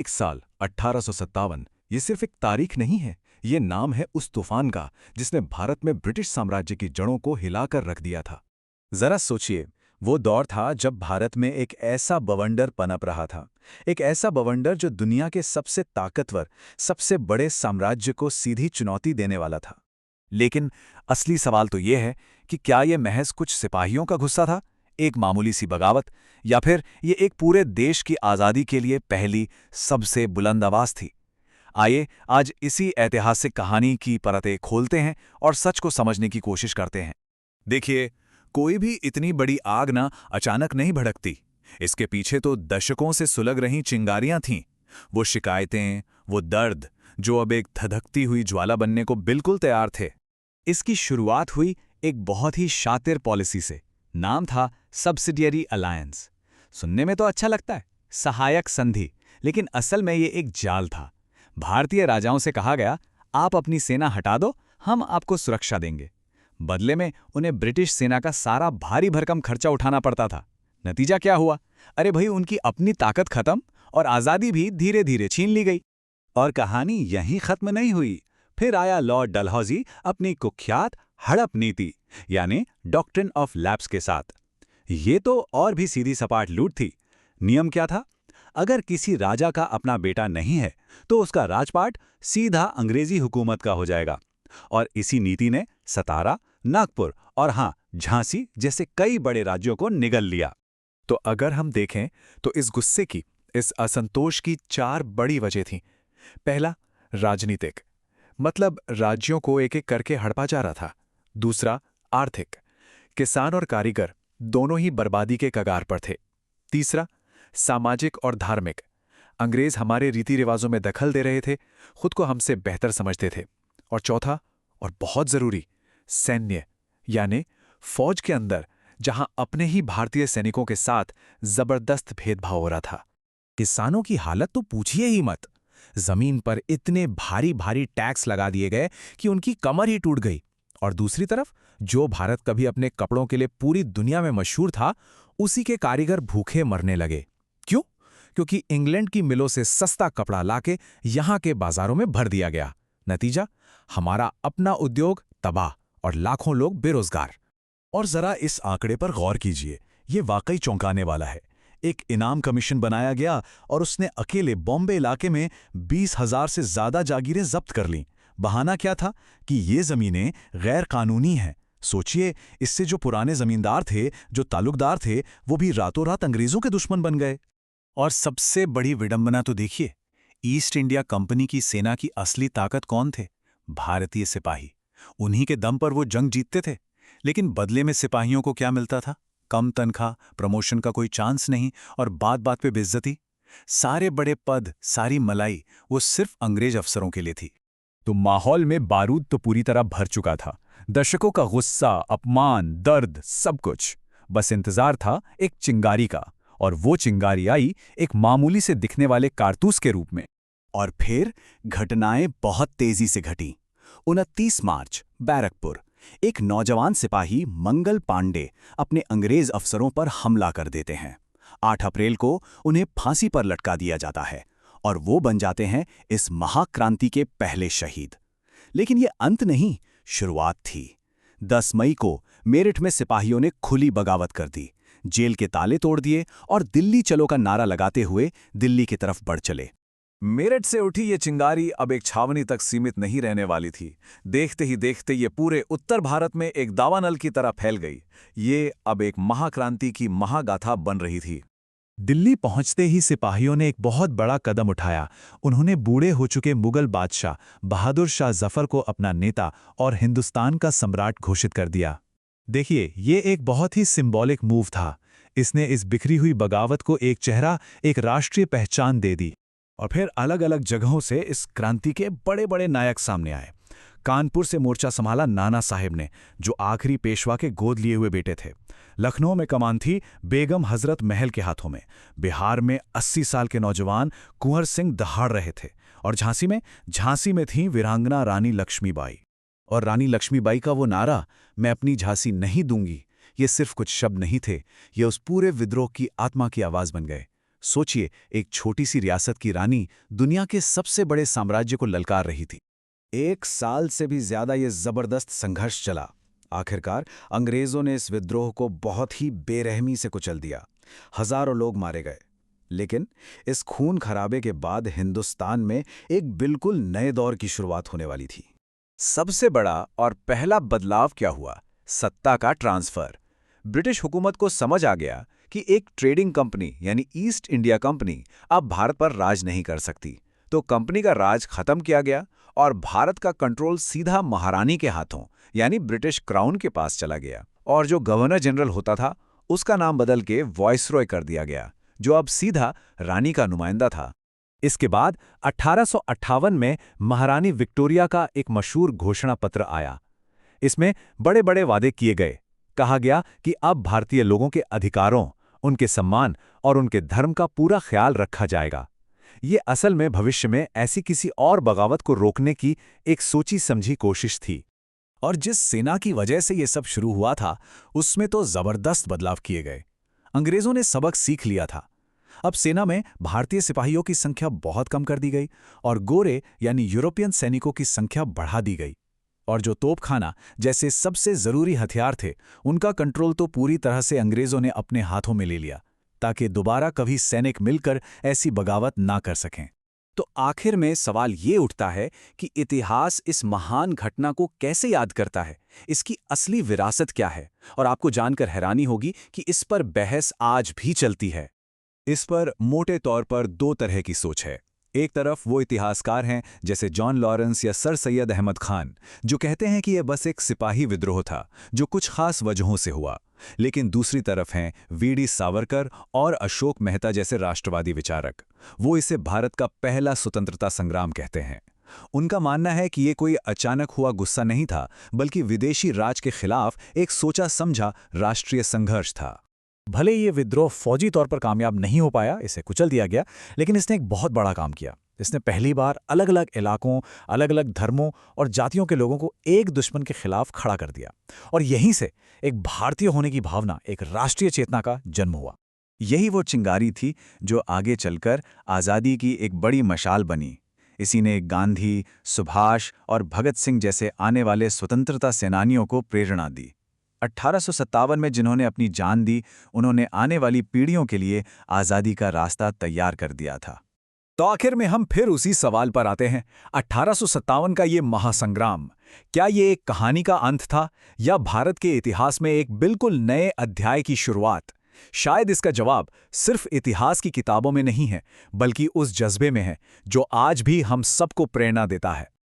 एक साल 1857। ये सिर्फ एक तारीख नहीं है, ये नाम है उस तूफान का जिसने भारत में ब्रिटिश साम्राज्य की जड़ों को हिलाकर रख दिया था। जरा सोचिए, वो दौर था जब भारत में एक ऐसा बवंडर पनप रहा था। एक ऐसा बवंडर जो दुनिया के सबसे ताकतवर, सबसे बड़े साम्राज्य को सीधी चुनौती देने वाला था। लेकिन असली सवाल तो ये है कि क्या ये महज कुछ सिपाहियों का गुस्सा था, एक मामूली सी बगावत, या फिर ये एक पूरे देश की आज़ादी के लिए पहली सबसे बुलंद आवाज़ थी। आइए आज इसी ऐतिहासिक कहानी की परतें खोलते हैं और सच को समझने की कोशिश करते हैं। देखिए, कोई भी इतनी बड़ी आग ना अचानक नहीं भड़कती। इसके पीछे तो दशकों से सुलग रही चिंगारियां थीं। वो शिकायतें, वो दर्द, जो अब एक धधकती हुई ज्वाला बनने को बिल्कुल तैयार थे। इसकी शुरुआत हुई एक बहुत ही शातिर पॉलिसी से। नाम था सब्सिडियरी अलायंस। सुनने में तो अच्छा लगता है, सहायक संधि, लेकिन असल में ये एक जाल था। भारतीय राजाओं से कहा गया, आप अपनी सेना हटा दो, हम आपको सुरक्षा देंगे। बदले में उन्हें ब्रिटिश सेना का सारा भारी भरकम खर्चा उठाना पड़ता था। नतीजा क्या हुआ? अरे भाई, उनकी अपनी ताकत खत्म और आज़ादी भी धीरे धीरे छीन ली गई। और कहानी यहीं खत्म नहीं हुई। फिर आया लॉर्ड डलहौजी अपनी कुख्यात हड़प नीति, यानी डॉक्ट्रिन ऑफ लैप्स के साथ। ये तो और भी सीधी सपाट लूट थी। नियम क्या था? अगर किसी राजा का अपना बेटा नहीं है तो उसका राजपाट सीधा अंग्रेजी हुकूमत का हो जाएगा। और इसी नीति ने सतारा, नागपुर और हाँ, झांसी जैसे कई बड़े राज्यों को निगल लिया। तो अगर हम देखें तो इस गुस्से की, इस असंतोष की चार बड़ी वजह थीं। पहला, राजनीतिक, मतलब राज्यों को एक एक करके हड़पा जा रहा था। दूसरा, आर्थिक, किसान और कारीगर दोनों ही बर्बादी के कगार पर थे। तीसरा, सामाजिक और धार्मिक, अंग्रेज हमारे रीति रिवाजों में दखल दे रहे थे, खुद को हमसे बेहतर समझते थे। और चौथा, और बहुत जरूरी, सैन्य, यानी फौज के अंदर जहां अपने ही भारतीय सैनिकों के साथ जबरदस्त भेदभाव हो रहा था। किसानों की हालत तो पूछिए ही मत। जमीन पर इतने भारी भारी टैक्स लगा दिए गए कि उनकी कमर ही टूट गई। और दूसरी तरफ, जो भारत कभी अपने कपड़ों के लिए पूरी दुनिया में मशहूर था, उसी के कारीगर भूखे मरने लगे। क्यों? क्योंकि इंग्लैंड की मिलों से सस्ता कपड़ा लाके यहां के बाजारों में भर दिया गया। नतीजा, हमारा अपना उद्योग तबाह और लाखों लोग बेरोजगार। और जरा इस आंकड़े पर गौर कीजिए, ये वाकई चौंकाने वाला है। एक इनाम कमीशन बनाया गया और उसने अकेले बॉम्बे इलाके में 20,000 से ज्यादा जागीरें जब्त कर लीं। बहाना क्या था? कि ये जमीनें गैर कानूनी हैं। सोचिए, इससे जो पुराने जमींदार थे, जो तालुकदार थे, वो भी रातों रात अंग्रेजों के दुश्मन बन गए। और सबसे बड़ी विडंबना तो देखिए, ईस्ट इंडिया कंपनी की सेना की असली ताकत कौन थे? भारतीय सिपाही। उन्हीं के दम पर वो जंग जीतते थे। लेकिन बदले में सिपाहियों को क्या मिलता था? कम तनख्वाह, प्रमोशन का कोई चांस नहीं और बात बात पे बेइज्जती। सारे बड़े पद, सारी मलाई वो सिर्फ अंग्रेज अफसरों के लिए थी। तो माहौल में बारूद तो पूरी तरह भर चुका था। दर्शकों का गुस्सा, अपमान, दर्द, सब कुछ। बस इंतजार था एक चिंगारी का, और वो चिंगारी आई एक मामूली से दिखने वाले कारतूस के रूप में। और फिर घटनाएं बहुत तेजी से घटी। 29 मार्च, बैरकपुर, एक नौजवान सिपाही मंगल पांडे अपने अंग्रेज अफसरों पर हमला कर देते हैं। 8 अप्रैल को उन्हें फांसी पर लटका दिया जाता है और वो बन जाते हैं इस महाक्रांति के पहले शहीद। लेकिन ये अंत नहीं, शुरुआत थी। 10 मई को मेरठ में सिपाहियों ने खुली बगावत कर दी, जेल के ताले तोड़ दिए और दिल्ली चलो का नारा लगाते हुए दिल्ली की तरफ बढ़ चले। मेरठ से उठी ये चिंगारी अब एक छावनी तक सीमित नहीं रहने वाली थी। देखते ही देखते ये पूरे उत्तर भारत में एक दावानल की तरह फैल गई। ये अब एक महाक्रांति की महागाथा बन रही थी। दिल्ली पहुंचते ही सिपाहियों ने एक बहुत बड़ा कदम उठाया। उन्होंने बूढ़े हो चुके मुगल बादशाह बहादुर शाह जफर को अपना नेता और हिंदुस्तान का सम्राट घोषित कर दिया। देखिए, ये एक बहुत ही सिंबॉलिक मूव था। इसने इस बिखरी हुई बगावत को एक चेहरा, एक राष्ट्रीय पहचान दे दी। और फिर अलग अलग जगहों से इस क्रांति के बड़े बड़े नायक सामने आए। कानपुर से मोर्चा संभाला नाना साहेब ने, जो आखिरी पेशवा के गोद लिए हुए बेटे थे। लखनऊ में कमान थी बेगम हजरत महल के हाथों में। बिहार में 80 साल के नौजवान कुंवर सिंह दहाड़ रहे थे। और झांसी में थी वीरांगना रानी लक्ष्मीबाई। और रानी लक्ष्मीबाई का वो नारा, मैं अपनी झांसी नहीं दूंगी, ये सिर्फ कुछ शब्द नहीं थे, ये उस पूरे विद्रोह की आत्मा की आवाज बन गए। सोचिए, एक छोटी सी रियासत की रानी दुनिया के सबसे बड़े साम्राज्य को ललकार रही थी। 1 साल से भी ज्यादा ये जबरदस्त संघर्ष चला। आखिरकार अंग्रेजों ने इस विद्रोह को बहुत ही बेरहमी से कुचल दिया। हजारों लोग मारे गए। लेकिन इस खून खराबे के बाद हिंदुस्तान में एक बिल्कुल नए दौर की शुरुआत होने वाली थी। सबसे बड़ा और पहला बदलाव क्या हुआ? सत्ता का ट्रांसफर। ब्रिटिश हुकूमत को समझ आ गया कि एक ट्रेडिंग कंपनी यानी ईस्ट इंडिया कंपनी अब भारत पर राज नहीं कर सकती। तो कंपनी का राज खत्म किया गया और भारत का कंट्रोल सीधा महारानी के हाथों यानी ब्रिटिश क्राउन के पास चला गया। और जो गवर्नर जनरल होता था उसका नाम बदल के वॉइसरॉय कर दिया गया, जो अब सीधा रानी का नुमाइंदा था। इसके बाद 1858 में महारानी विक्टोरिया का एक मशहूर घोषणा पत्र आया। इसमें बड़े बड़े वादे किए गए। कहा गया कि अब भारतीय लोगों के अधिकारों, उनके सम्मान और उनके धर्म का पूरा ख्याल रखा जाएगा। ये असल में भविष्य में ऐसी किसी और बगावत को रोकने की एक सोची समझी कोशिश थी। और जिस सेना की वजह से ये सब शुरू हुआ था, उसमें तो जबरदस्त बदलाव किए गए। अंग्रेजों ने सबक सीख लिया था। अब सेना में भारतीय सिपाहियों की संख्या बहुत कम कर दी गई और गोरे यानी यूरोपियन सैनिकों की संख्या बढ़ा दी गई। और जो तोपखाना जैसे सबसे जरूरी हथियार थे, उनका कंट्रोल तो पूरी तरह से अंग्रेजों ने अपने हाथों में ले लिया, ताकि दोबारा कभी सैनिक मिलकर ऐसी बगावत ना कर सकें। तो आखिर में सवाल ये उठता है कि इतिहास इस महान घटना को कैसे याद करता है? इसकी असली विरासत क्या है? और आपको जानकर हैरानी होगी कि इस पर बहस आज भी चलती है। इस पर मोटे तौर पर दो तरह की सोच है। एक तरफ वो इतिहासकार हैं जैसे जॉन लॉरेंस या सर सैयद अहमद खान, जो कहते हैं कि यह बस एक सिपाही विद्रोह था जो कुछ खास वजहों से हुआ। लेकिन दूसरी तरफ हैं वीडी सावरकर और अशोक मेहता जैसे राष्ट्रवादी विचारक। वो इसे भारत का पहला स्वतंत्रता संग्राम कहते हैं। उनका मानना है कि ये कोई अचानक हुआ गुस्सा नहीं था, बल्कि विदेशी राज के खिलाफ एक सोचा समझा राष्ट्रीय संघर्ष था। भले ये विद्रोह फौजी तौर पर कामयाब नहीं हो पाया, इसे कुचल दिया गया, लेकिन इसने एक बहुत बड़ा काम किया। इसने पहली बार अलग अलग इलाकों, अलग अलग धर्मों और जातियों के लोगों को एक दुश्मन के खिलाफ खड़ा कर दिया। और यहीं से एक भारतीय होने की भावना, एक राष्ट्रीय चेतना का जन्म हुआ। यही वो चिंगारी थी जो आगे चलकर आज़ादी की एक बड़ी मशाल बनी। इसी ने गांधी, सुभाष और भगत सिंह जैसे आने वाले स्वतंत्रता सेनानियों को प्रेरणा दी। 1857 में जिन्होंने अपनी जान दी, उन्होंने आने वाली पीढ़ियों के लिए आज़ादी का रास्ता तैयार कर दिया था। तो आखिर में हम फिर उसी सवाल पर आते हैं, 1857 का ये महासंग्राम, क्या ये एक कहानी का अंत था या भारत के इतिहास में एक बिल्कुल नए अध्याय की शुरुआत? शायद इसका जवाब सिर्फ इतिहास की किताबों में नहीं है, बल्कि उस जज्बे में है जो आज भी हम सबको प्रेरणा देता है।